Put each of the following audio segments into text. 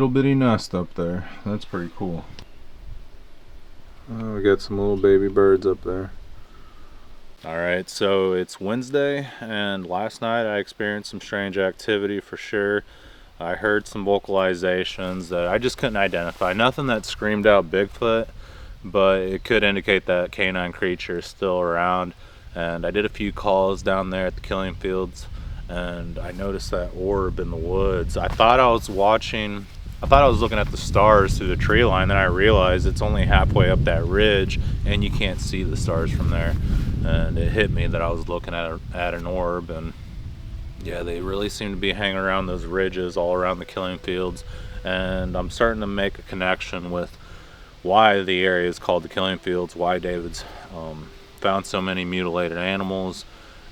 little bitty nest up there. That's pretty cool. Oh, we got some little baby birds up there. Alright, so it's Wednesday, and last night I experienced some strange activity for sure. I heard some vocalizations that I just couldn't identify. Nothing that screamed out Bigfoot, but it could indicate that canine creature is still around. And I did a few calls down there at the killing fields, and I noticed that orb in the woods. I thought I was looking at the stars through the tree line, then I realized it's only halfway up that ridge and you can't see the stars from there. And it hit me that I was looking at an orb, and yeah, they really seem to be hanging around those ridges all around the killing fields. And I'm starting to make a connection with why the area is called the killing fields, why David's found so many mutilated animals.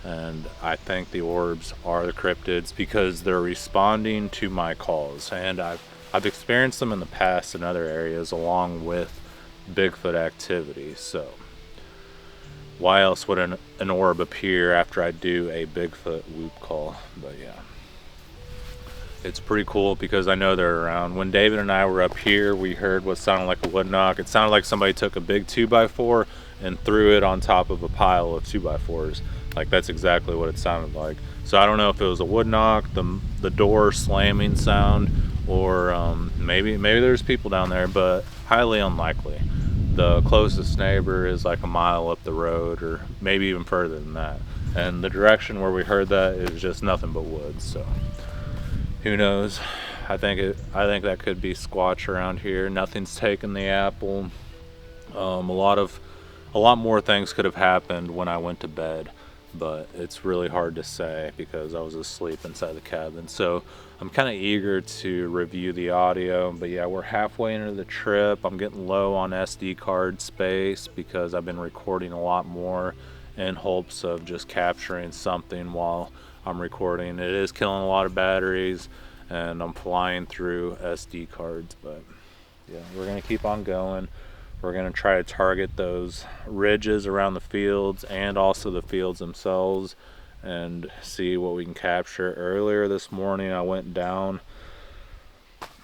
And I think the orbs are the cryptids because they're responding to my calls, and I've experienced them in the past in other areas along with Bigfoot activity. So why else would an orb appear after I do a Bigfoot whoop call? But yeah, it's pretty cool because I know they're around. When David and I were up here, we heard what sounded like a wood knock. It sounded like somebody took a big 2x4 and threw it on top of a pile of 2x4s. Like, that's exactly what it sounded like. So I don't know if it was a wood knock, the door slamming sound, or maybe there's people down there, but highly unlikely. The closest neighbor is like a mile up the road, or maybe even further than that. And the direction where we heard that is just nothing but woods. So who knows? I think that could be Squatch around here. Nothing's taken the apple. A lot more things could have happened when I went to bed, but it's really hard to say because I was asleep inside the cabin. So I'm kind of eager to review the audio. But yeah, we're halfway into the trip. I'm getting low on SD card space because I've been recording a lot more in hopes of just capturing something while I'm recording. It is killing a lot of batteries, and I'm flying through SD cards. But yeah, we're gonna keep on going. We're going to try to target those ridges around the fields and also the fields themselves and see what we can capture. Earlier this morning I went down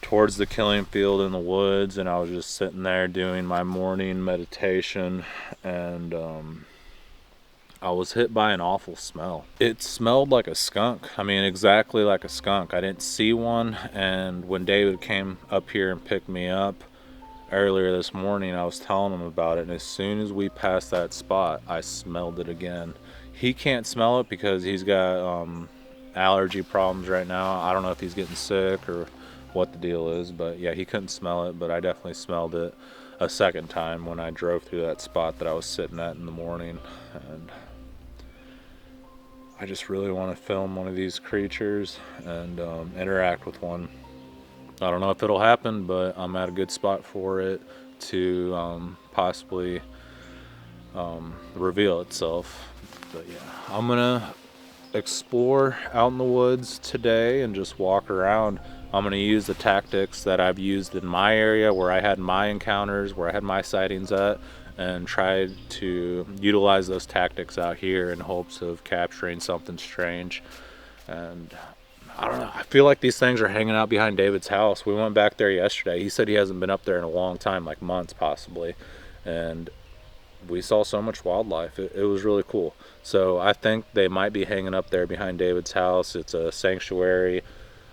towards the killing field in the woods, and I was just sitting there doing my morning meditation, and I was hit by an awful smell. It smelled like a skunk. I mean, exactly like a skunk. I didn't see one, and when David came up here and picked me up earlier this morning, I was telling him about it, and as soon as we passed that spot, I smelled it again. He can't smell it because he's got allergy problems right now. I don't know if he's getting sick or what the deal is, but yeah, he couldn't smell it, but I definitely smelled it a second time when I drove through that spot that I was sitting at in the morning. And I just really want to film one of these creatures and interact with one. I don't know if it'll happen, but I'm at a good spot for it to possibly reveal itself. But yeah, I'm gonna explore out in the woods today and just walk around. I'm gonna use the tactics that I've used in my area where I had my encounters, where I had my sightings at, and try to utilize those tactics out here in hopes of capturing something strange. And I don't know, I feel like these things are hanging out behind David's house. We went back there yesterday. He said he hasn't been up there in a long time, like months possibly. And we saw so much wildlife. It was really cool. So I think they might be hanging up there behind David's house. It's a sanctuary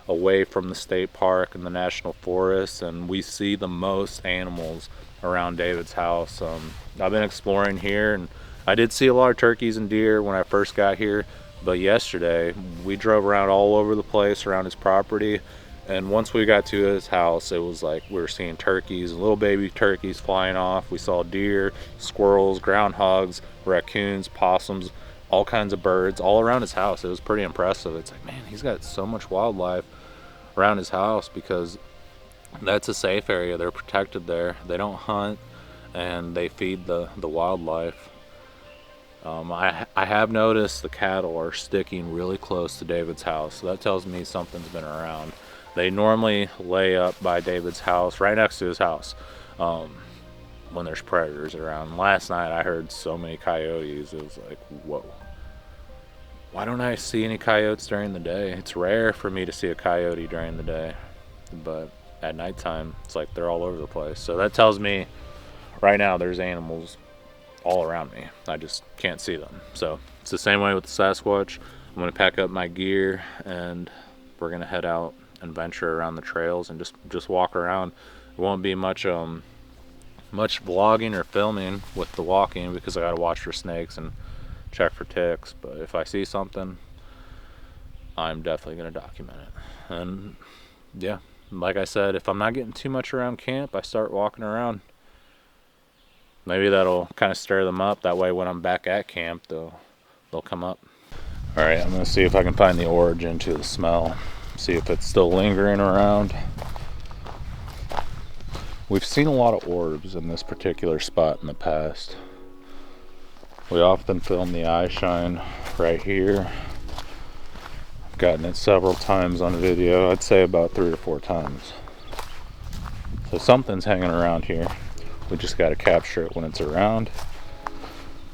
away from the state park and the national forest, and we see the most animals around David's house. I've been exploring here, and I did see a lot of turkeys and deer when I first got here. But yesterday, we drove around all over the place around his property, and once we got to his house, it was like we were seeing turkeys, little baby turkeys flying off. We saw deer, squirrels, groundhogs, raccoons, possums, all kinds of birds all around his house. It was pretty impressive. It's like, man, he's got so much wildlife around his house because that's a safe area. They're protected there. They don't hunt, and they feed the wildlife. I have noticed the cattle are sticking really close to David's house, so that tells me something's been around. They normally lay up by David's house, right next to his house, when there's predators around. Last night I heard so many coyotes, it was like, whoa. Why don't I see any coyotes during the day? It's rare for me to see a coyote during the day, but at nighttime, it's like they're all over the place. So that tells me right now there's animals all around me. I just can't see them. So it's the same way with the Sasquatch. I'm gonna pack up my gear and we're gonna head out and venture around the trails and just walk around. It won't be much vlogging or filming with the walking because I gotta watch for snakes and check for ticks. But if I see something, I'm definitely gonna document it. And yeah, like I said, if I'm not getting too much around camp, I start walking around. Maybe that'll kind of stir them up. That way when I'm back at camp, they'll come up. All right, I'm gonna see if I can find the origin to the smell. See if it's still lingering around. We've seen a lot of orbs in this particular spot in the past. We often film the eye shine right here. I've gotten it several times on video. I'd say about 3 or 4 times. So something's hanging around here. We just got to capture it when it's around.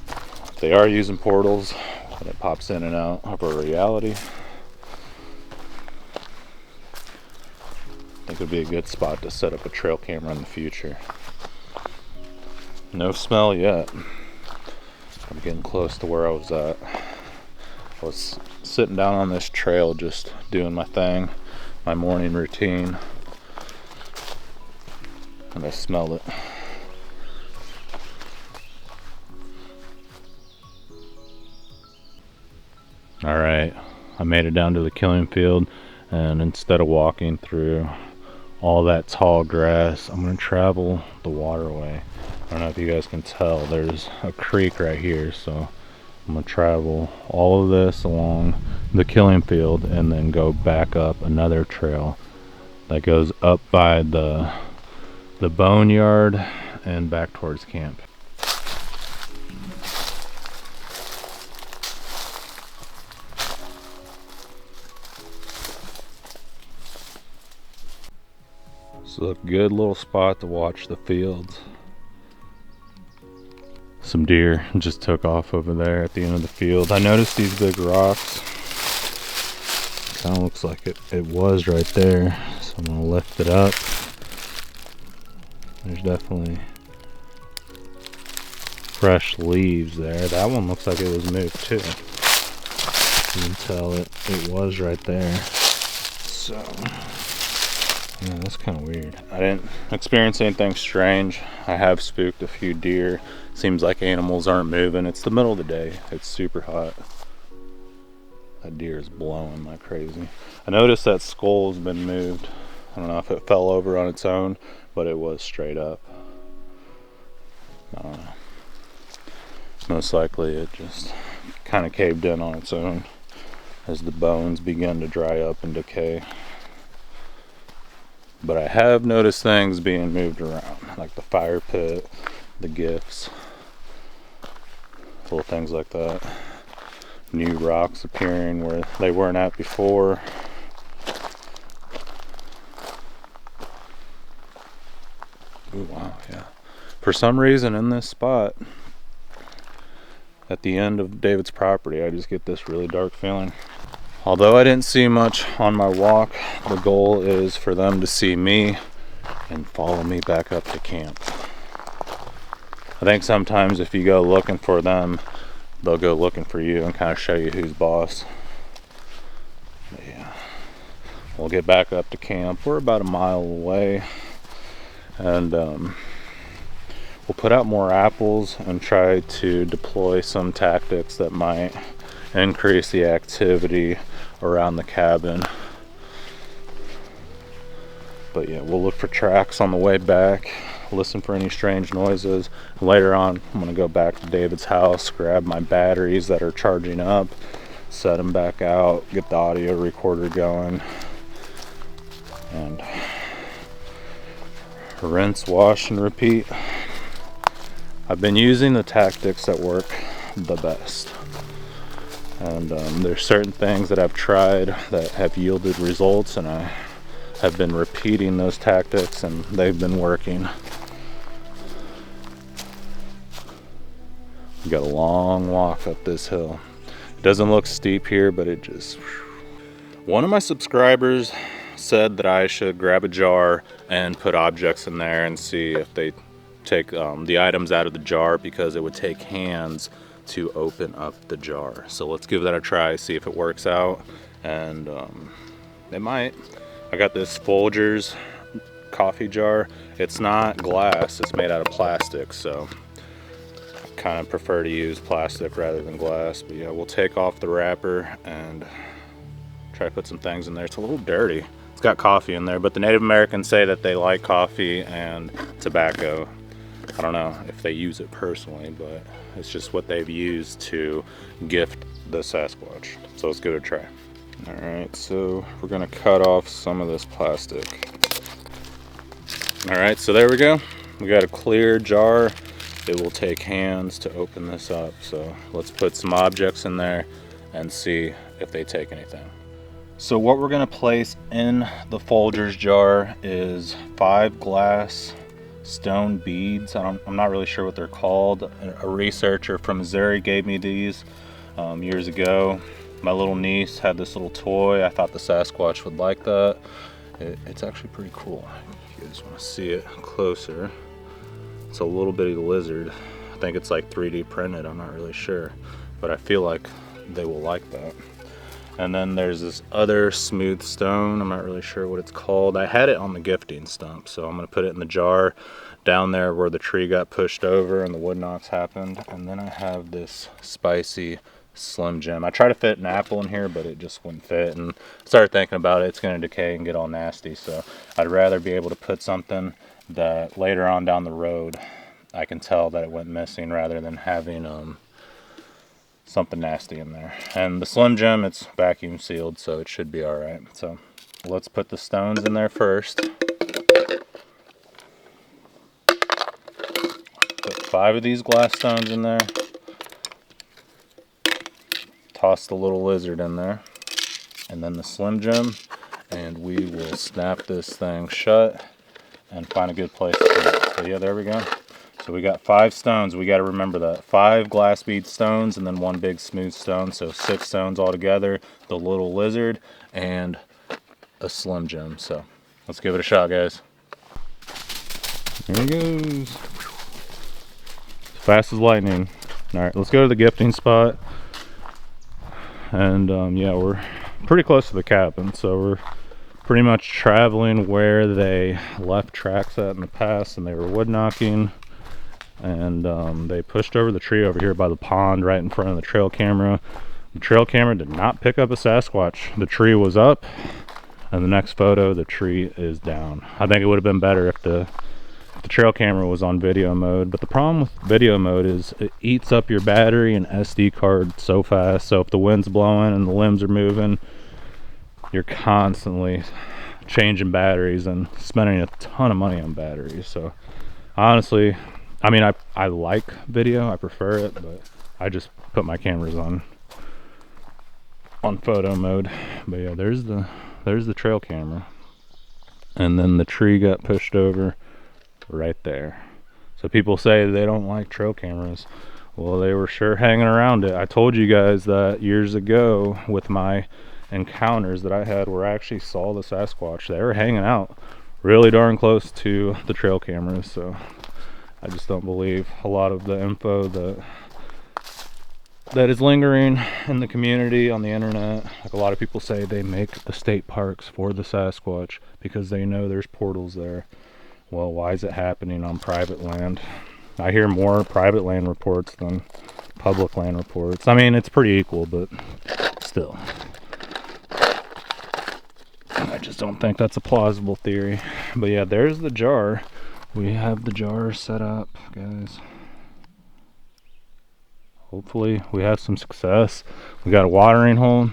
If they are using portals, when it pops in and out of our reality, I think it would be a good spot to set up a trail camera in the future. No smell yet. I'm getting close to where I was at. I was sitting down on this trail just doing my thing, my morning routine, and I smelled it. Alright, I made it down to the killing field, and instead of walking through all that tall grass, I'm going to travel the waterway. I don't know if you guys can tell, there's a creek right here, so I'm going to travel all of this along the killing field and then go back up another trail that goes up by the boneyard and back towards camp. So a good little spot to watch the fields. Some deer just took off over there at the end of the field. I noticed these big rocks. Kind of looks like it was right there. So I'm gonna lift it up. There's definitely fresh leaves there. That one looks like it was moved too. You can tell it was right there. So yeah, that's kind of weird. I didn't experience anything strange. I have spooked a few deer. Seems like animals aren't moving. It's the middle of the day. It's super hot. That deer is blowing like crazy. I noticed that skull has been moved. I don't know if it fell over on its own, but it was straight up. I don't know. Most likely it just kind of caved in on its own as the bones began to dry up and decay. But I have noticed things being moved around, like the fire pit, the gifts, little things like that. New rocks appearing where they weren't at before. Ooh, wow, yeah. For some reason in this spot, at the end of David's property, I just get this really dark feeling. Although I didn't see much on my walk, the goal is for them to see me and follow me back up to camp. I think sometimes if you go looking for them, they'll go looking for you and kind of show you who's boss. But yeah, we'll get back up to camp. We're about a mile away, and we'll put out more apples and try to deploy some tactics that might increase the activity around the cabin. But yeah, we'll look for tracks on the way back, listen for any strange noises. Later on, I'm gonna go back to David's house, grab my batteries that are charging up, set them back out, get the audio recorder going, and rinse, wash, and repeat. I've been using the tactics that work the best. And there's certain things that I've tried that have yielded results, and I have been repeating those tactics and they've been working. We got a long walk up this hill. It doesn't look steep here, but it just... One of my subscribers said that I should grab a jar and put objects in there and see if they take the items out of the jar, because it would take hands to open up the jar. So let's give that a try, see if it works out, and it might. I got this Folgers coffee jar. It's not glass, it's made out of plastic, so I kind of prefer to use plastic rather than glass. But yeah, we'll take off the wrapper and try to put some things in there. It's a little dirty. It's got coffee in there, but the Native Americans say that they like coffee and tobacco. I don't know if they use it personally, but it's just what they've used to gift the Sasquatch. So let's give it a try. All right, so we're gonna cut off some of this plastic. All right, so there we go. We got a clear jar. It will take hands to open this up. So let's put some objects in there and see if they take anything. So what we're gonna place in the Folgers jar is 5 glass stone beads. I'm not really sure what they're called. A researcher from Missouri gave me these years ago. My little niece had this little toy. I thought the Sasquatch would like that. It's actually pretty cool. If you guys want to see it closer, it's a little bitty lizard. I think it's like 3D printed. I'm not really sure, but I feel like they will like that. And then there's this other smooth stone. I'm not really sure what it's called. I had it on the gifting stump, so I'm gonna put it in the jar down there where the tree got pushed over and the wood knocks happened. And then I have this spicy Slim Jim. I tried to fit an apple in here, but it just wouldn't fit. And I started thinking about it. It's gonna decay and get all nasty. So I'd rather be able to put something that later on down the road I can tell that it went missing, rather than having something nasty in there. And the Slim Jim, it's vacuum sealed, so it should be all right. So let's put the stones in there first. Put 5 of these glass stones in there. Toss the little lizard in there, and then the Slim Jim, and we will snap this thing shut and find a good place to put it. So yeah, there we go. So we got 5 stones. We got to remember that 5 glass bead stones and then 1 big smooth stone. So 6 stones altogether. The little lizard and a Slim Jim. So let's give it a shot, guys. There he goes. Fast as lightning. All right, let's go to the gifting spot. And yeah, we're pretty close to the cabin. So we're pretty much traveling where they left tracks at in the past, and they were wood knocking. And they pushed over the tree over here by the pond right in front of the trail camera. The trail camera did not pick up a Sasquatch. The tree was up, and the next photo, the tree is down. I think it would have been better if the trail camera was on video mode, but the problem with video mode is it eats up your battery and SD card so fast. So if the wind's blowing and the limbs are moving, you're constantly changing batteries and spending a ton of money on batteries. So honestly, I mean, I like video, I prefer it, but I just put my cameras on photo mode. But yeah, there's the trail camera, and then the tree got pushed over right there. So people say they don't like trail cameras. Well, they were sure hanging around it. I told you guys that years ago with my encounters that I had where I actually saw the Sasquatch. They were hanging out really darn close to the trail cameras. So I just don't believe a lot of the info that is lingering in the community on the internet. Like, a lot of people say they make the state parks for the Sasquatch because they know there's portals there. Well, why is it happening on private land? I hear more private land reports than public land reports. I mean, it's pretty equal, but still. I just don't think that's a plausible theory. But yeah, there's the jar. We have the jar set up, guys. Hopefully we have some success. We got a watering hole,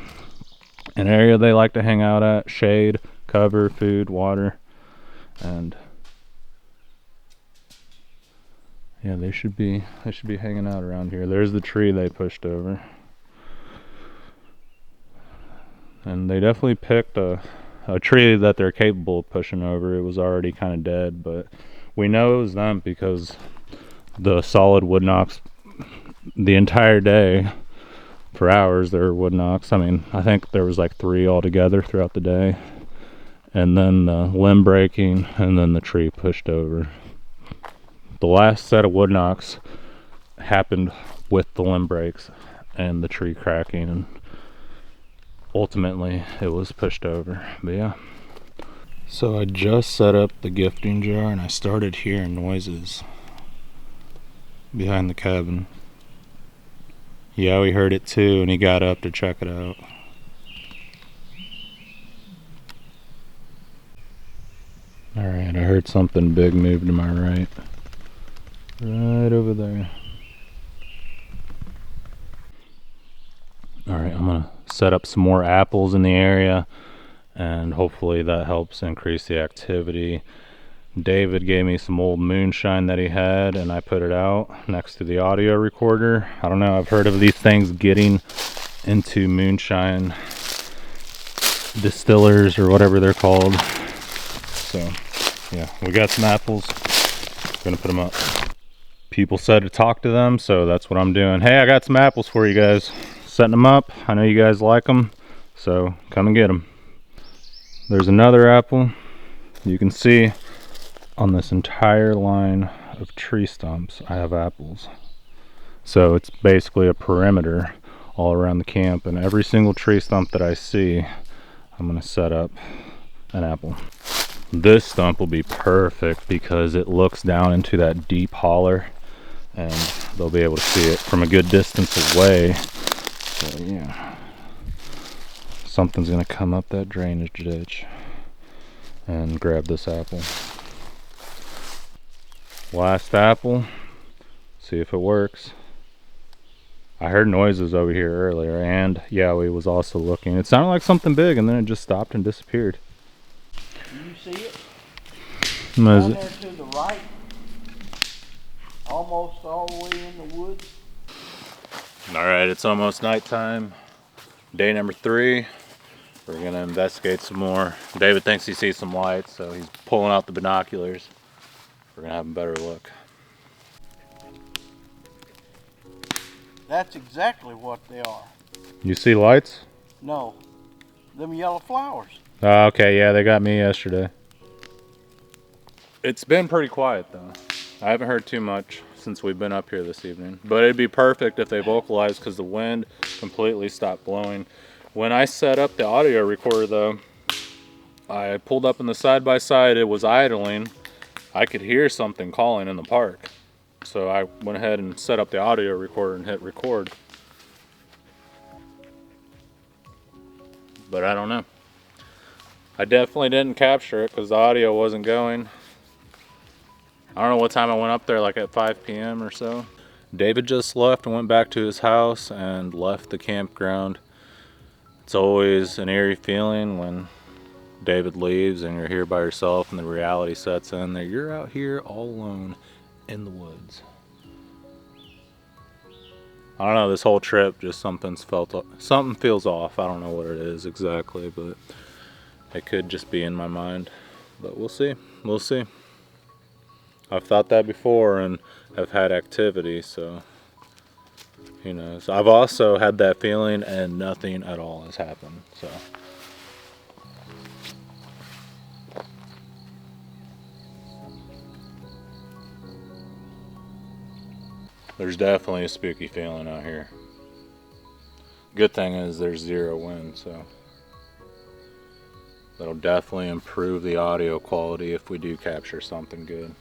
an area they like to hang out at, shade, cover, food, water, and yeah, they should be hanging out around here. There's the tree they pushed over, and they definitely picked a tree that they're capable of pushing over. It was already kind of dead, but we know it was them because the solid wood knocks the entire day for hours. There were wood knocks. I mean, I think there was like 3 altogether throughout the day, and then the limb breaking, and then the tree pushed over. The last set of wood knocks happened with the limb breaks and the tree cracking, and ultimately it was pushed over. But yeah. So I just set up the gifting jar and I started hearing noises behind the cabin. Yeah, we heard it too, and he got up to check it out. Alright, I heard something big move to my right. Right over there. Alright, I'm gonna set up some more apples in the area, and hopefully that helps increase the activity. David gave me some old moonshine that he had, and I put it out next to the audio recorder. I don't know, I've heard of these things getting into moonshine distillers or whatever they're called. So yeah, we got some apples. Gonna put them up. People said to talk to them, so that's what I'm doing. Hey, I got some apples for you guys. Setting them up. I know you guys like them, so come and get them. There's another apple. You can see on this entire line of tree stumps I have apples. So it's basically a perimeter all around the camp, and every single tree stump that I see, I'm gonna set up an apple. This stump will be perfect because it looks down into that deep holler, and they'll be able to see it from a good distance away. So yeah, something's gonna come up that drainage ditch and grab this apple. Last apple, see if it works. I heard noises over here earlier, and Yowie was also looking. It sounded like something big, and then it just stopped and disappeared. Do you see it? Down there to the right, almost all the way in the woods. Alright, it's almost nighttime. Day number 3. We're gonna investigate some more. David thinks he sees some lights, so he's pulling out the binoculars. We're gonna have a better look. That's exactly what they are. You see lights? No, them yellow flowers. Okay, yeah, they got me yesterday. It's been pretty quiet though. I haven't heard too much since we've been up here this evening. But it'd be perfect if they vocalized because the wind completely stopped blowing. When I set up the audio recorder though, I pulled up in the side-by-side, it was idling. I could hear something calling in the park. So I went ahead and set up the audio recorder and hit record. But I don't know. I definitely didn't capture it because the audio wasn't going. I don't know what time I went up there, like at 5 p.m. or so. David just left and went back to his house and left the campground. It's always an eerie feeling when David leaves and you're here by yourself and the reality sets in that you're out here all alone in the woods. I don't know, this whole trip just something feels off. I don't know what it is exactly, but it could just be in my mind. But we'll see. We'll see. I've thought that before and have had activity, so who knows. I've also had that feeling and nothing at all has happened, so. There's definitely a spooky feeling out here. Good thing is there's zero wind, so that'll definitely improve the audio quality if we do capture something good.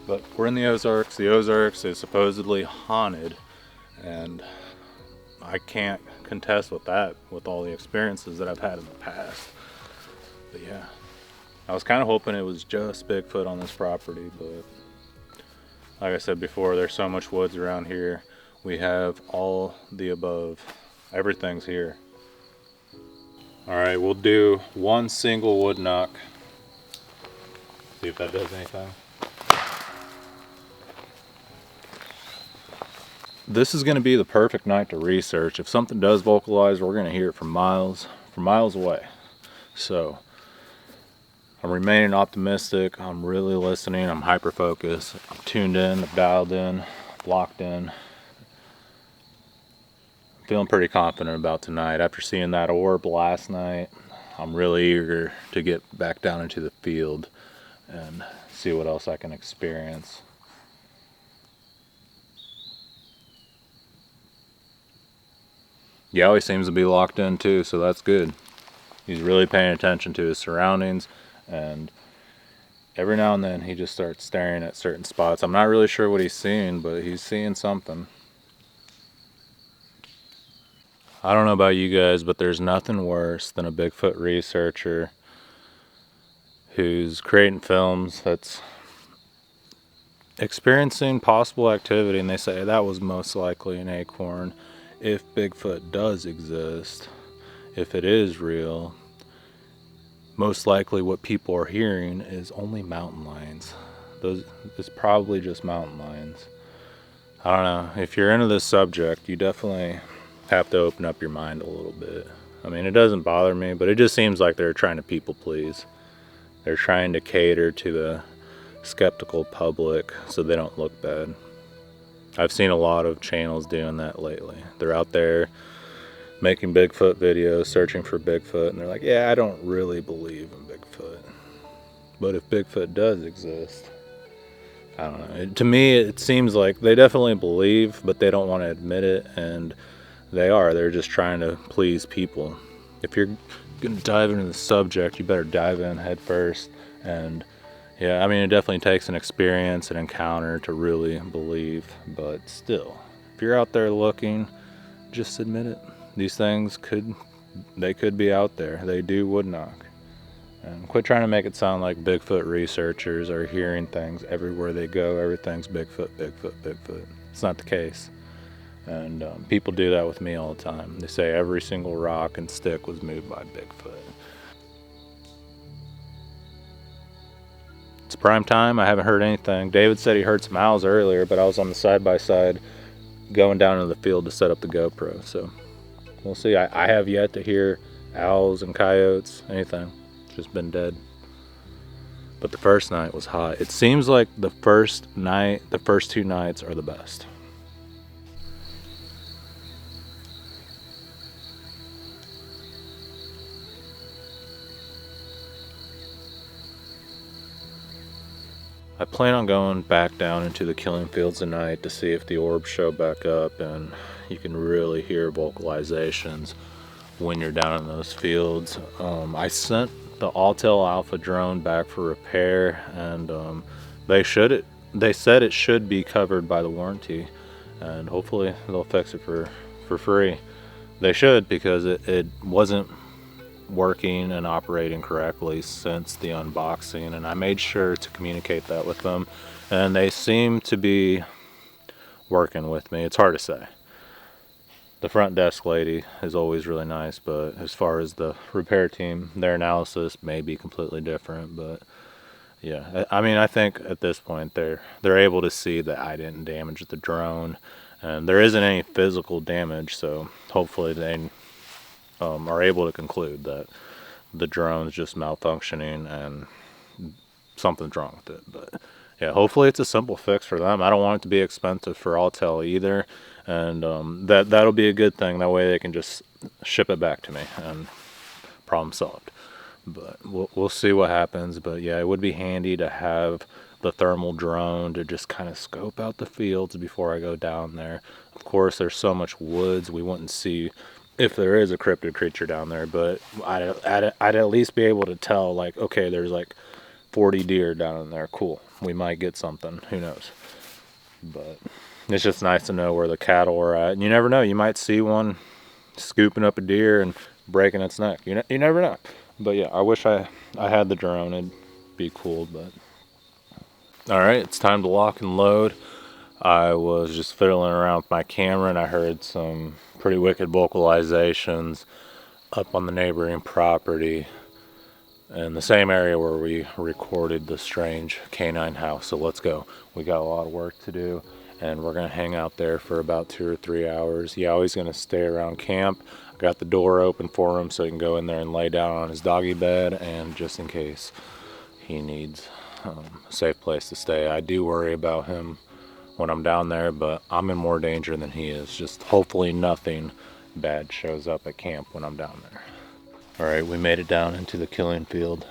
But we're in the Ozarks. The Ozarks is supposedly haunted, and I can't contest with that with all the experiences that I've had in the past. But yeah, I was kind of hoping it was just Bigfoot on this property, but like I said before, there's so much woods around here. We have all the above. Everything's here. Alright, we'll do one single wood knock. See if that does anything. This is going to be the perfect night to research. If something does vocalize, we're going to hear it from miles away. So I'm remaining optimistic. I'm really listening. I'm hyper focused. I'm tuned in. I'm dialed in. Locked in. I'm feeling pretty confident about tonight. After seeing that orb last night, I'm really eager to get back down into the field and see what else I can experience. He always seems to be locked in too, so that's good. He's really paying attention to his surroundings, and every now and then he just starts staring at certain spots. I'm not really sure what he's seeing, but he's seeing something. I don't know about you guys, but there's nothing worse than a Bigfoot researcher who's creating films that's experiencing possible activity, and they say that was most likely an acorn. If Bigfoot does exist, if it is real, most likely what people are hearing is only mountain lions. Those, it's probably just mountain lions. I don't know. If you're into this subject, you definitely have to open up your mind a little bit. I mean, it doesn't bother me, but it just seems like they're trying to people please. They're trying to cater to the skeptical public so they don't look bad. I've seen a lot of channels doing that lately. They're out there making Bigfoot videos, searching for Bigfoot, and they're like, yeah, I don't really believe in Bigfoot. But if Bigfoot does exist, I don't know. To me, it seems like they definitely believe, but they don't want to admit it, and they're just trying to please people. If you're going to dive into the subject, you better dive in head first. And yeah, I mean, it definitely takes an experience, an encounter to really believe, but still, if you're out there looking, just admit it. These things could be out there. They do wood knock. And quit trying to make it sound like Bigfoot researchers are hearing things everywhere they go. Everything's Bigfoot, Bigfoot, Bigfoot. It's not the case. And people do that with me all the time. They say every single rock and stick was moved by Bigfoot. It's prime time. I haven't heard anything. David said he heard some owls earlier, but I was on the side-by-side going down into the field to set up the GoPro. So we'll see. I have yet to hear owls and coyotes, anything. It's just been dead. But the first night was hot. It seems like the first two nights are the best. I plan on going back down into the killing fields tonight to see if the orbs show back up, and you can really hear vocalizations when you're down in those fields. I sent the Altel Alpha drone back for repair, and they said it should be covered by the warranty, and hopefully they'll fix it for free. They should, because it wasn't working and operating correctly since the unboxing, and I made sure to communicate that with them, and they seem to be working with me. It's hard to say. The front desk lady is always really nice, but as far as the repair team, their analysis may be completely different. But yeah, I mean, I think at this point they're able to see that I didn't damage the drone, and there isn't any physical damage, so hopefully they are able to conclude that the drone's just malfunctioning and something's wrong with it. But yeah, hopefully it's a simple fix for them. I don't want it to be expensive for Altel either, and that'll be a good thing. That way they can just ship it back to me and problem solved. But we'll see what happens. But yeah, it would be handy to have the thermal drone to just kind of scope out the fields before I go down there. Of course, there's so much woods, we wouldn't see if there is a cryptid creature down there, but I'd at least be able to tell, like, okay, there's like 40 deer down in there. Cool, we might get something, who knows. But it's just nice to know where the cattle are at, and you never know, you might see one scooping up a deer and breaking its neck. You never know. But yeah, I wish I had the drone. It'd be cool. But all right, it's time to lock and load. I was just fiddling around with my camera, and I heard some pretty wicked vocalizations up on the neighboring property in the same area where we recorded the strange canine house. So let's go. We got a lot of work to do, and we're gonna hang out there for about 2 or 3 hours. Yowie's gonna stay around camp. I got the door open for him so he can go in there and lay down on his doggy bed, and just in case he needs a safe place to stay. I do worry about him when I'm down there, but I'm in more danger than he is. Just hopefully nothing bad shows up at camp when I'm down there. All right, we made it down into the killing field,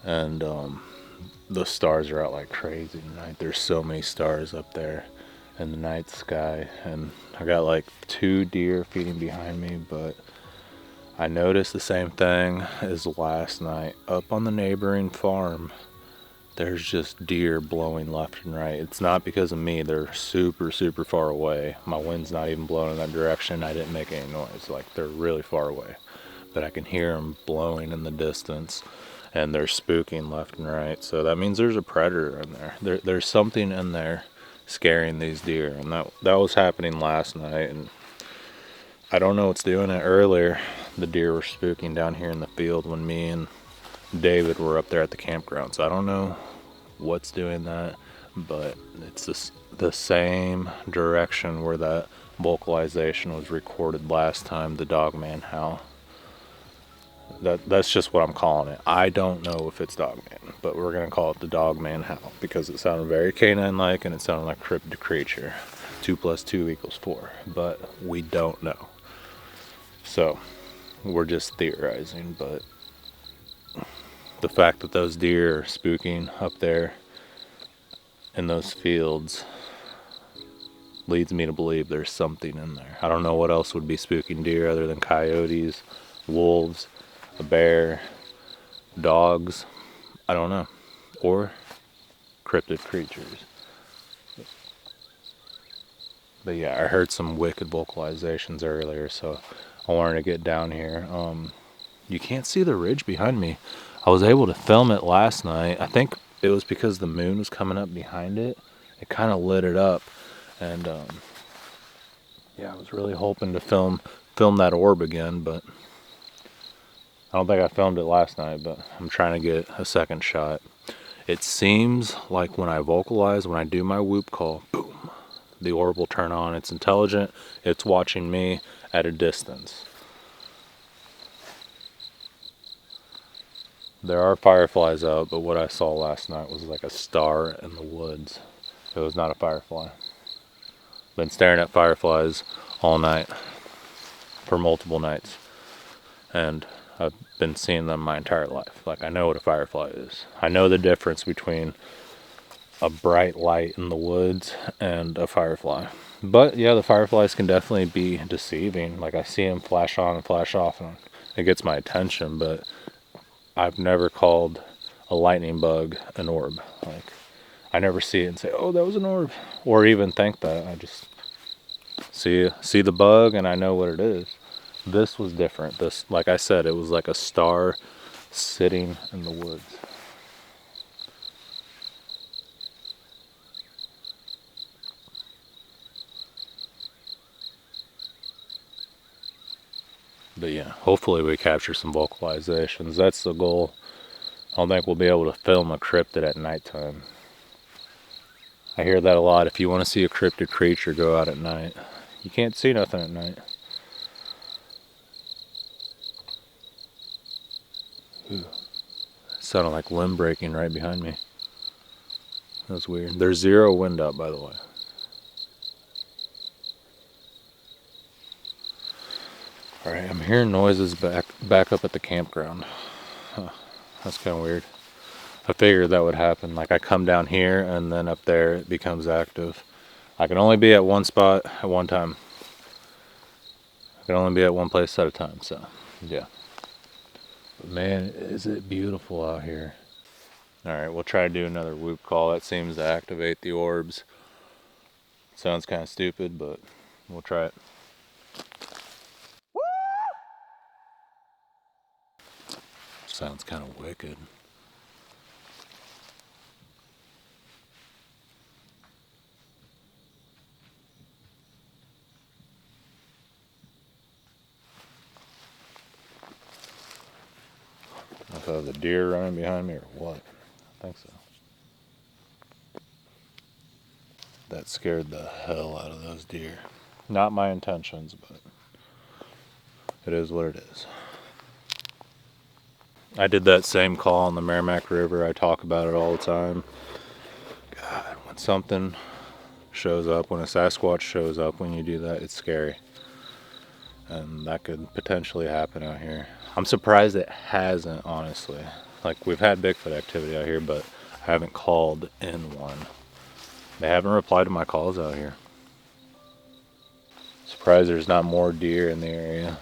and the stars are out like crazy tonight. There's so many stars up there in the night sky, and I got like 2 deer feeding behind me, but I noticed the same thing as last night. Up on the neighboring farm, there's just deer blowing left and right. It's not because of me. They're super, super far away. My wind's not even blowing in that direction. I didn't make any noise. Like, they're really far away. But I can hear them blowing in the distance, and they're spooking left and right. So that means there's a predator in there. There's something in there scaring these deer. And that was happening last night. And I don't know what's doing it. Earlier, the deer were spooking down here in the field when me and David were up there at the campground. So I don't know what's doing that, but it's the same direction where that vocalization was recorded last time, the dogman howl. That's just what I'm calling it. I don't know if it's dogman, but we're gonna call it the dogman howl because it sounded very canine-like and it sounded like cryptid creature. 2 + 2 = 4, but we don't know. So we're just theorizing, but the fact that those deer are spooking up there in those fields leads me to believe there's something in there. I don't know what else would be spooking deer other than coyotes, wolves, a bear, dogs. I don't know. Or cryptid creatures. But yeah, I heard some wicked vocalizations earlier, so I wanted to get down here. You can't see the ridge behind me. I was able to film it last night. I think it was because the moon was coming up behind it. It kind of lit it up, and yeah, I was really hoping to film that orb again, but I don't think I filmed it last night. But I'm trying to get a second shot. It seems like when I vocalize, when I do my whoop call, boom, the orb will turn on. It's intelligent. It's watching me at a distance. There are fireflies out, but what I saw last night was like a star in the woods. It was not a firefly. Been staring at fireflies all night for multiple nights, and I've been seeing them my entire life. Like, I know what a firefly is. I know the difference between a bright light in the woods and a firefly. But yeah, the fireflies can definitely be deceiving. Like, I see them flash on and flash off, and it gets my attention, but I've never called a lightning bug an orb. Like, I never see it and say, oh, that was an orb, or even think that. I just see the bug and I know what it is. This was different. This, like I said, it was like a star sitting in the woods. But yeah, hopefully we capture some vocalizations. That's the goal. I don't think we'll be able to film a cryptid at nighttime. I hear that a lot. If you want to see a cryptid creature, go out at night. You can't see nothing at night. Ooh. It sounded like limb breaking right behind me. That's weird. There's 0 wind out, by the way. Alright, I'm hearing noises back up at the campground. Huh, that's kind of weird. I figured that would happen. Like, I come down here and then up there it becomes active. I can only be at one spot at one time. I can only be at one place at a time, so yeah. But man, is it beautiful out here. Alright, we'll try to do another whoop call. That seems to activate the orbs. Sounds kind of stupid, but we'll try it. Sounds kind of wicked. I thought the deer running behind me or what? I think so. That scared the hell out of those deer. Not my intentions, but it is what it is. I did that same call on the Merrimack River. I talk about it all the time. God, when something shows up, when a Sasquatch shows up, when you do that, it's scary. and that could potentially happen out here. I'm surprised it hasn't, honestly. Like, we've had Bigfoot activity out here, but I haven't called in one. They haven't replied to my calls out here. Surprised there's not more deer in the area,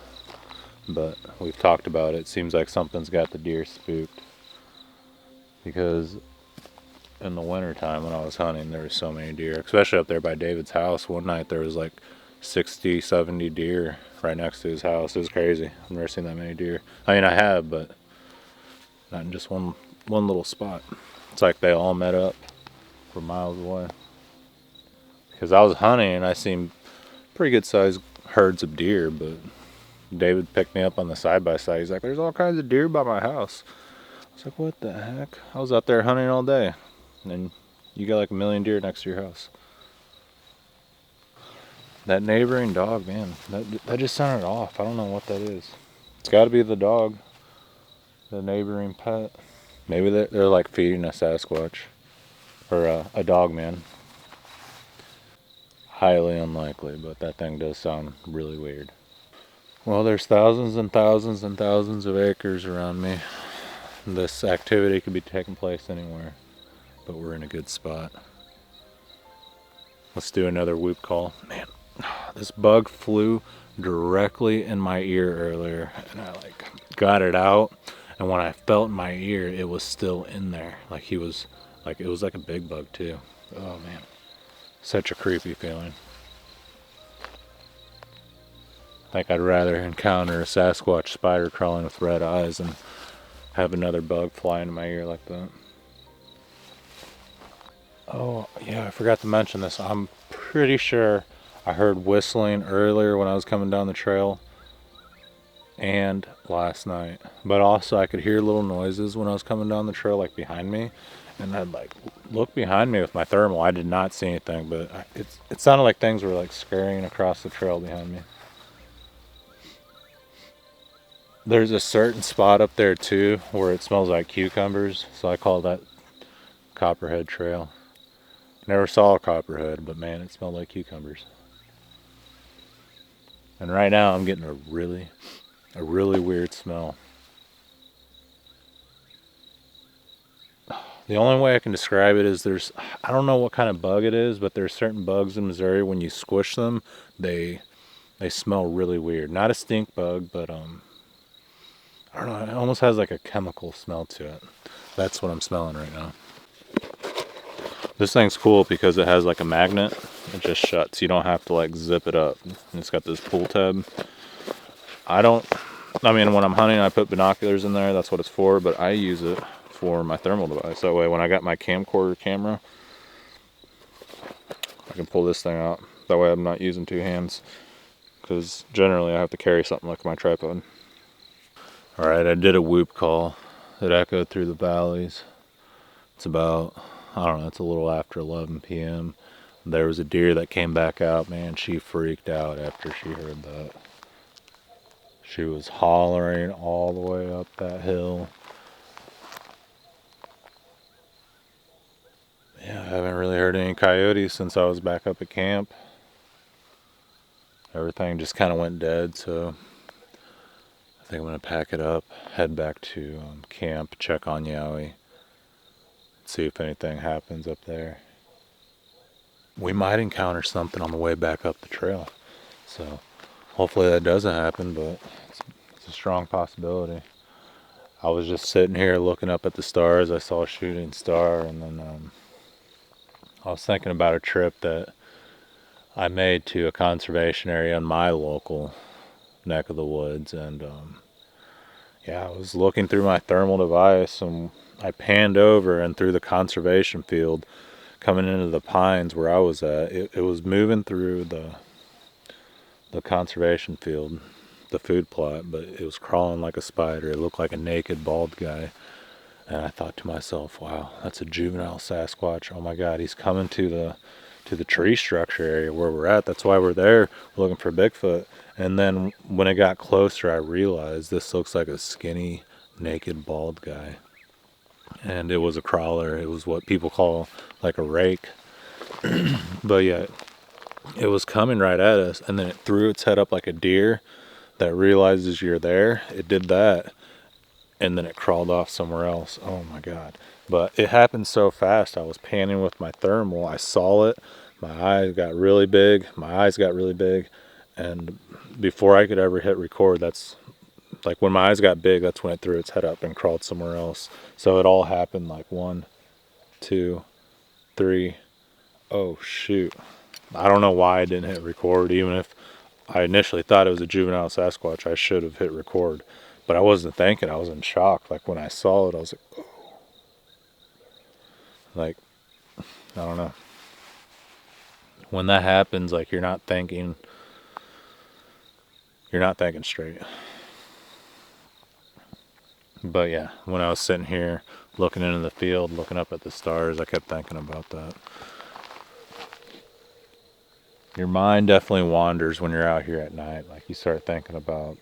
but we've talked about it. Seems like something's got the deer spooked, because in the wintertime when I was hunting, there was so many deer, especially up there by David's house. One night there was like 60, 70 deer right next to his house. It was crazy. I've never seen that many deer. I mean, I have, but not in just one little spot. It's like they all met up from miles away. Because I was hunting and I seen pretty good sized herds of deer, but David picked me up on the side by side. He's like, "There's all kinds of deer by my house." I was like, "What the heck?" I was out there hunting all day, and you got like a million deer next to your house. That neighboring dog, man, that just sounded off. I don't know what that is. It's got to be the dog, the neighboring pet. Maybe they're like feeding a Sasquatch or a dog, man. Highly unlikely, but that thing does sound really weird. Well, there's thousands and thousands and thousands of acres around me. This activity could be taking place anywhere, but we're in a good spot. Let's do another whoop call. Man, this bug flew directly in my ear earlier, and I like got it out, and when I felt in my ear, it was still in there. Like it was like a big bug too. Oh man, such a creepy feeling. I think I'd rather encounter a Sasquatch spider crawling with red eyes than have another bug fly into my ear like that. Oh, yeah, I forgot to mention this. I'm pretty sure I heard whistling earlier when I was coming down the trail and last night. But also I could hear little noises when I was coming down the trail, like behind me. And I'd like look behind me with my thermal. I did not see anything, but it sounded like things were like scurrying across the trail behind me. There's a certain spot up there too where it smells like cucumbers, so I call that Copperhead Trail. Never saw a copperhead, but man, it smelled like cucumbers. And right now I'm getting a really weird smell. The only way I can describe it is I don't know what kind of bug it is, but there's certain bugs in Missouri, when you squish them, they smell really weird. Not a stink bug, but I don't know, it almost has like a chemical smell to it. That's what I'm smelling right now. This thing's cool because it has like a magnet. It just shuts. You don't have to like zip it up. And it's got this pull tab. I mean, when I'm hunting, I put binoculars in there. That's what it's for. But I use it for my thermal device. That way, when I got my camcorder camera, I can pull this thing out. That way I'm not using two hands. Because generally I have to carry something like my tripod. Alright, I did a whoop call. It echoed through the valleys. It's about, I don't know, it's a little after 11 p.m. There was a deer that came back out. Man, she freaked out after she heard that. She was hollering all the way up that hill. Yeah, I haven't really heard any coyotes since I was back up at camp. Everything just kind of went dead, so I think I'm going to pack it up, head back to camp, check on Yowie, see if anything happens up there. We might encounter something on the way back up the trail, so hopefully that doesn't happen, but it's a strong possibility. I was just sitting here looking up at the stars. I saw a shooting star, and then I was thinking about a trip that I made to a conservation area in my local neck of the woods, and yeah, I was looking through my thermal device, and I panned over, and through the conservation field coming into the pines where I was at, it was moving through the conservation field, the food plot, but it was crawling like a spider. It looked like a naked bald guy, and I thought to myself, wow, that's a juvenile Sasquatch. Oh my god, he's coming to the tree structure area where we're at. That's why we're there. We're looking for Bigfoot. And then when it got closer, I realized this looks like a skinny, naked, bald guy. And it was a crawler. It was what people call like a rake. But yeah, it was coming right at us, and then it threw its head up like a deer, that realizes you're there. It did that, and then it crawled off somewhere else. Oh my God. But it happened so fast. I was panning with my thermal. I saw it. My eyes got really big. And before I could ever hit record, that's like when my eyes got big, that's when it threw its head up and crawled somewhere else. So it all happened like 1, 2, 3. Oh shoot. I don't know why I didn't hit record. Even if I initially thought it was a juvenile Sasquatch, I should have hit record. But I wasn't thinking. I was in shock. Like when I saw it, I was like, oh. Like, I don't know. When that happens, like you're not thinking straight. But yeah, when I was sitting here looking into the field, looking up at the stars, I kept thinking about that. Your mind definitely wanders when you're out here at night. Like you start thinking about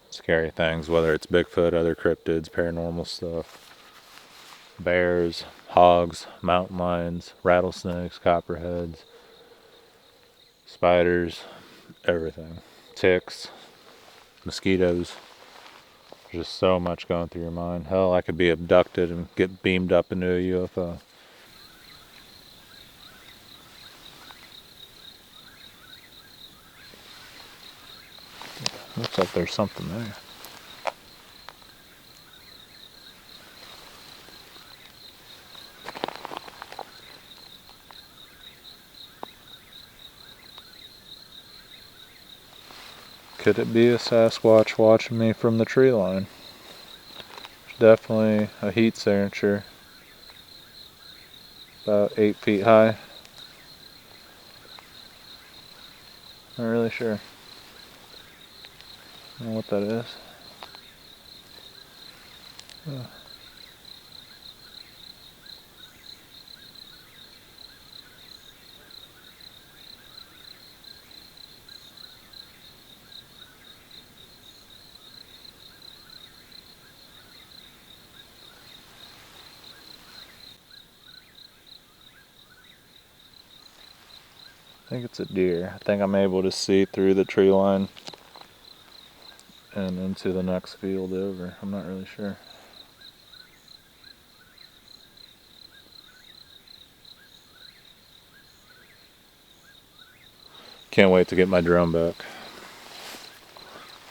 scary things, whether it's Bigfoot, other cryptids, paranormal stuff, bears, hogs, mountain lions, rattlesnakes, copperheads, spiders, everything. Ticks, mosquitoes. There's just so much going through your mind. Hell, I could be abducted and get beamed up into a UFO. Looks like there's something there. Could it be a Sasquatch watching me from the tree line? There's definitely a heat signature. About 8 feet high. Not really sure. I don't know what that is. Oh. I think it's a deer. I think I'm able to see through the tree line and into the next field over. I'm not really sure. Can't wait to get my drone back.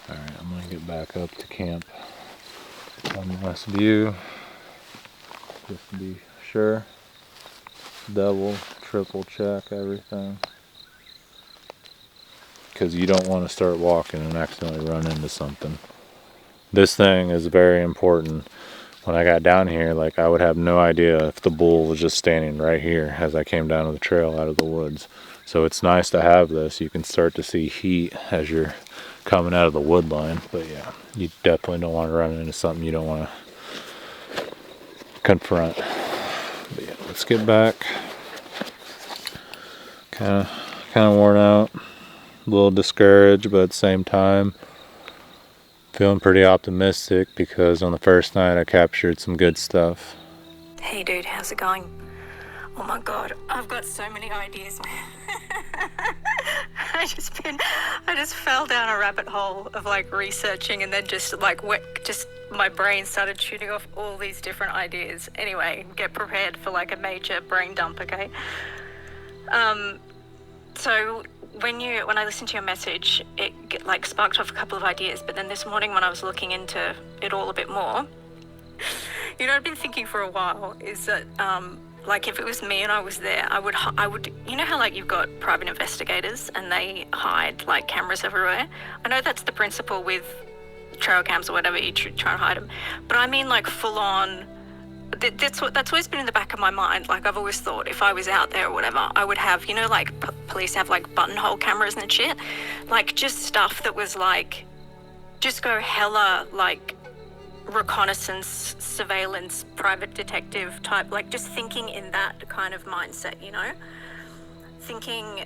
Alright, I'm gonna get back up to camp. One last view, just to be sure. Double, triple check everything. Because you don't want to start walking and accidentally run into something. This thing is very important. When I got down here, like I would have no idea if the bull was just standing right here as I came down to the trail out of the woods. So it's nice to have this. You can start to see heat as you're coming out of the wood line. But yeah, you definitely don't want to run into something you don't want to confront. But yeah, let's get back. Kind of worn out. A little discouraged, but at the same time feeling pretty optimistic because on the first night I captured some good stuff. Hey dude, how's it going? Oh my god, I've got so many ideas, man. I just fell down a rabbit hole of like researching, and then just my brain started shooting off all these different ideas. Anyway, get prepared for like a major brain dump, okay? So when I listened to your message, it like sparked off a couple of ideas, but then this morning when I was looking into it all a bit more, you know, I've been thinking for a while is that like if it was me and I was there, I would, you know how like you've got private investigators and they hide like cameras everywhere? I know that's the principle with trail cams or whatever, you try and hide them, but I mean like full on. That's always been in the back of my mind. Like I've always thought if I was out there or whatever, I would have, you know, like police have like buttonhole cameras and shit, like just stuff that was like, just go hella like reconnaissance, surveillance, private detective type, like just thinking in that kind of mindset, you know, thinking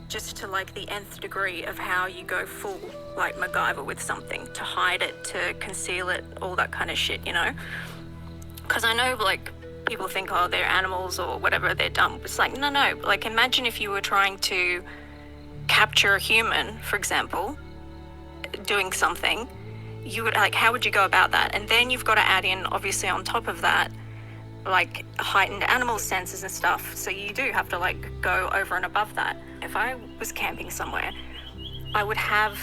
just to like the nth degree of how you go full like MacGyver with something to hide it, to conceal it, all that kind of shit, you know. Because I know, like, people think, oh, they're animals or whatever, they're dumb. It's like, no. Like, imagine if you were trying to capture a human, for example, doing something, you would like, how would you go about that? And then you've got to add in, obviously, on top of that, like heightened animal senses and stuff. So you do have to like go over and above that. If I was camping somewhere, I would have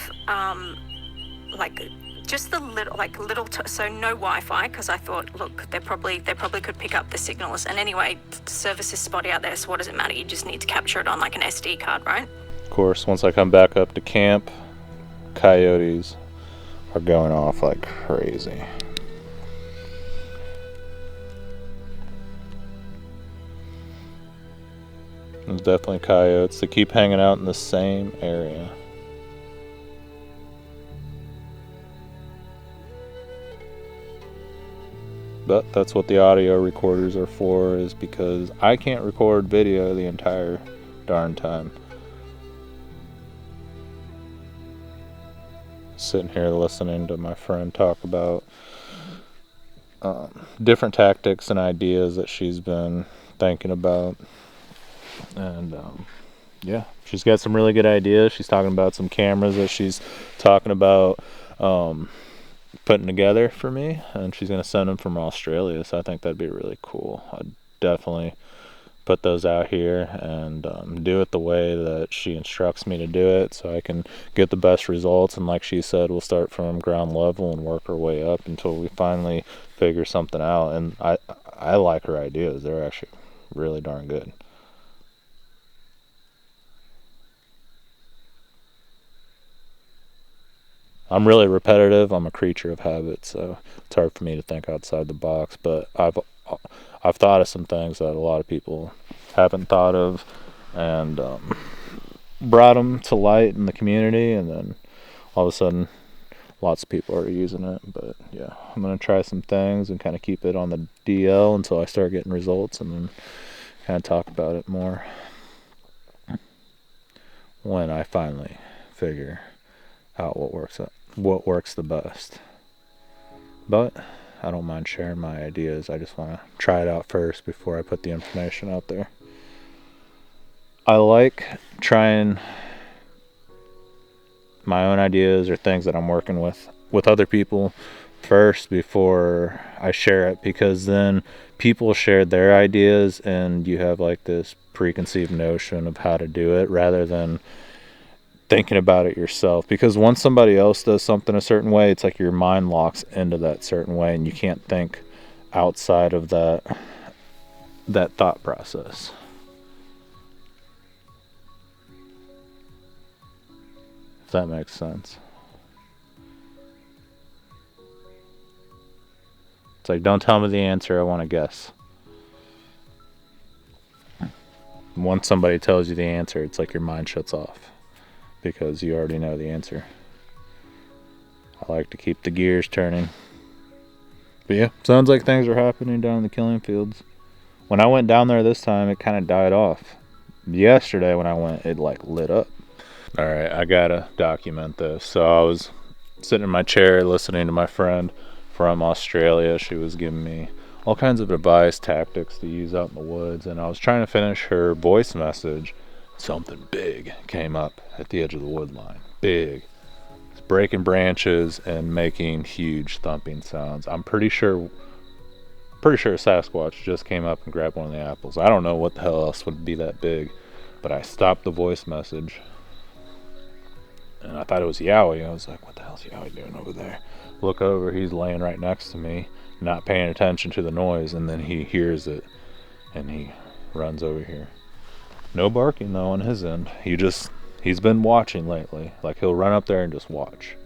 like just the little so no Wi-Fi, because I thought, look, they probably could pick up the signals, and anyway, the service is spotty out there, so what does it matter? You just need to capture it on like an SD card, right? Of course, once I come back up to camp, coyotes are going off like crazy. There's definitely coyotes. They keep hanging out in the same area. But that's what the audio recorders are for, is because I can't record video the entire darn time. Sitting here listening to my friend talk about different tactics and ideas that she's been thinking about. And yeah, she's got some really good ideas. She's talking about some cameras that she's talking about putting together for me, and she's going to send them from Australia, so I think that'd be really cool. I'd definitely put those out here and do it the way that she instructs me to do it, so I can get the best results. And like she said, we'll start from ground level and work our way up until we finally figure something out. And I like her ideas. They're actually really darn good. I'm really repetitive. I'm a creature of habit, so it's hard for me to think outside the box. But I've thought of some things that a lot of people haven't thought of, and brought them to light in the community. And then all of a sudden, lots of people are using it. But yeah, I'm gonna try some things and kind of keep it on the DL until I start getting results, and then kind of talk about it more when I finally figure out what works the best. But I don't mind sharing my ideas. I just want to try it out first before I put the information out there. I like trying my own ideas or things that I'm working with other people first before I share it, because then people share their ideas and you have like this preconceived notion of how to do it rather than thinking about it yourself. Because once somebody else does something a certain way, it's like your mind locks into that certain way and you can't think outside of that thought process. If that makes sense. It's like, don't tell me the answer, I want to guess. Once somebody tells you the answer, it's like your mind shuts off because you already know the answer. I like to keep the gears turning. But yeah, sounds like things are happening down in the killing fields. When I went down there this time, it kind of died off. Yesterday when I went, it like lit up. Alright, I gotta document this. So I was sitting in my chair listening to my friend from Australia. She was giving me all kinds of advice, tactics to use out in the woods, and I was trying to finish her voice message. Something big came up at the edge of the wood line. Big. It's breaking branches and making huge thumping sounds. I'm pretty sure a Sasquatch just came up and grabbed one of the apples. I don't know what the hell else would be that big, but I stopped the voice message and I thought it was Yowie. I was like, what the hell's Yowie doing over there? Look over, he's laying right next to me, not paying attention to the noise, and then he hears it and he runs over here. No barking though on his end. He's been watching lately. Like, he'll run up there and just watch.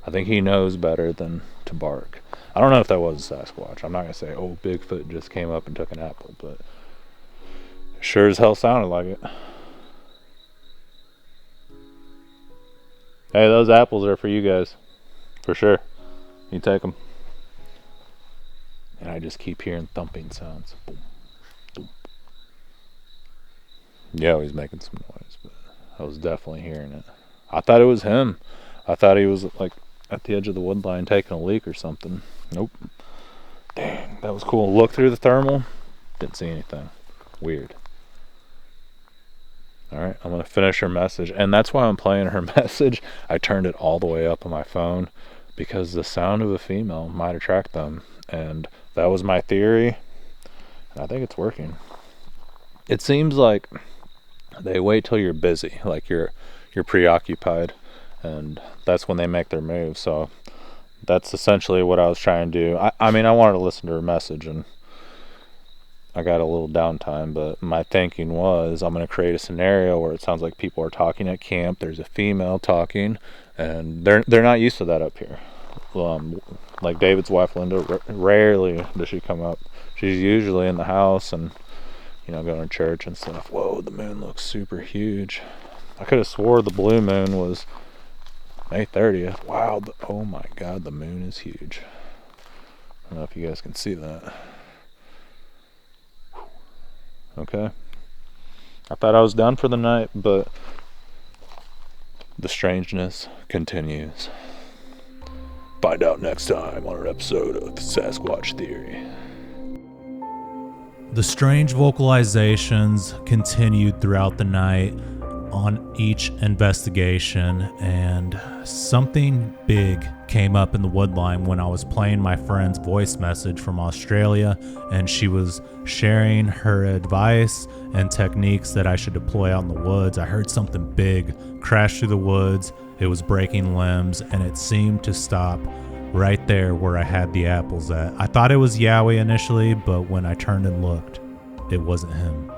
I think he knows better than to bark. I don't know if that was a Sasquatch. I'm not gonna say, oh, Bigfoot just came up and took an apple, but sure as hell sounded like it. Hey, those apples are for you guys. For sure. You take them. And I just keep hearing thumping sounds. Boom, boom. Yeah, he's making some noise, but I was definitely hearing it. I thought it was him. I thought he was like at the edge of the wood line taking a leak or something. Nope. Dang, that was cool. Look through the thermal. Didn't see anything. Weird. All right, I'm going to finish her message. And that's why I'm playing her message. I turned it all the way up on my phone because the sound of a female might attract them. And that was my theory. And I think it's working. It seems like they wait till you're busy, like you're preoccupied, and that's when they make their move. So that's essentially what I was trying to do. I mean, I wanted to listen to her message, and I got a little downtime, but my thinking was I'm going to create a scenario where it sounds like people are talking at camp. There's a female talking, and they're not used to that up here. Like David's wife, Linda, rarely does she come up. She's usually in the house and, going to church and stuff. Whoa, the moon looks super huge. I could have swore the blue moon was May 30th. Wow, oh my God, the moon is huge. I don't know if you guys can see that. Okay. I thought I was done for the night, but the strangeness continues. Find out next time on an episode of Sasquatch Theory. The strange vocalizations continued throughout the night on each investigation, and something big came up in the woodline when I was playing my friend's voice message from Australia, and she was sharing her advice and techniques that I should deploy out in the woods. I heard something big crash through the woods. It was breaking limbs, and it seemed to stop right there where I had the apples at. I thought it was Yowie initially, but when I turned and looked, it wasn't him.